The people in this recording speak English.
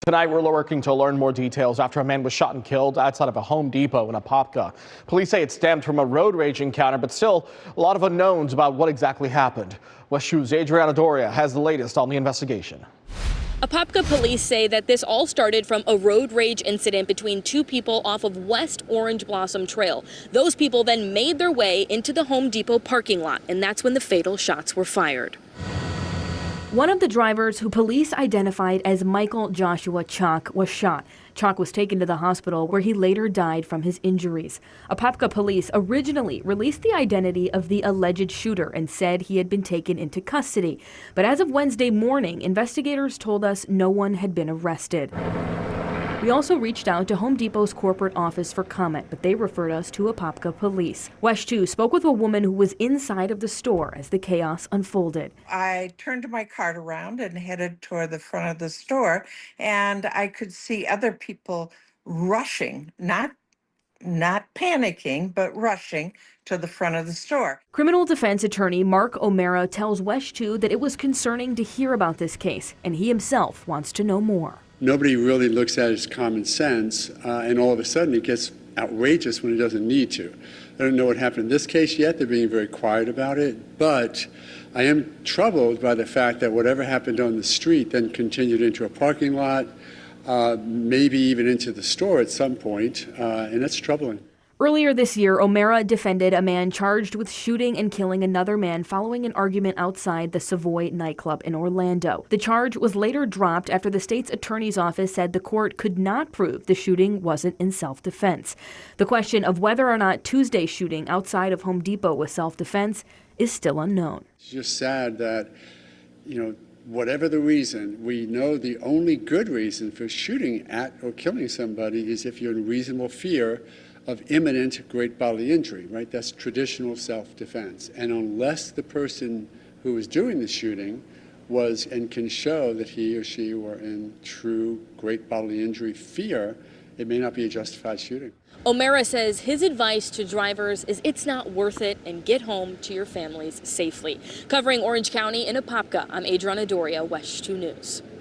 Tonight, we're working to learn more details after a man was shot and killed outside of a Home Depot in Apopka. Police say it stemmed from a road rage encounter, but still a lot of unknowns about what exactly happened. West 2's Adriana Doria has the latest on the investigation. Apopka police say that this all started from a road rage incident between two people off of West Orange Blossom Trail. Those people then made their way into the Home Depot parking lot, and that's when the fatal shots were fired. One of the drivers, who police identified as Michael Joshua Chalk, was shot. Chalk was taken to the hospital where he later died from his injuries. Apopka police originally released the identity of the alleged shooter and said he had been taken into custody. But as of Wednesday morning, investigators told us no one had been arrested. We also reached out to Home Depot's corporate office for comment, but they referred us to Apopka police. West 2 spoke with a woman who was inside of the store as the chaos unfolded. I turned my cart around and headed toward the front of the store, and I could see other people rushing, not panicking, but rushing to the front of the store. Criminal defense attorney Mark O'Mara tells West 2 that it was concerning to hear about this case, and he himself wants to know more. Nobody really looks at it as common sense, and all of a sudden it gets outrageous when it doesn't need to. I don't know what happened in this case yet. They're being very quiet about it, but I am troubled by the fact that whatever happened on the street then continued into a parking lot, maybe even into the store at some point, and that's troubling. Earlier this year, O'Mara defended a man charged with shooting and killing another man following an argument outside the Savoy nightclub in Orlando. The charge was later dropped after the state's attorney's office said the court could not prove the shooting wasn't in self-defense. The question of whether or not Tuesday's shooting outside of Home Depot was self-defense is still unknown. It's just sad that, whatever the reason, we know the only good reason for shooting at or killing somebody is if you're in reasonable fear of imminent great bodily injury, right? That's traditional self-defense. And unless the person who was doing the shooting was and can show that he or she were in true great bodily injury fear, it may not be a justified shooting. O'Mara says his advice to drivers is it's not worth it and get home to your families safely. Covering Orange County in Apopka, I'm Adriana Doria, West 2 News.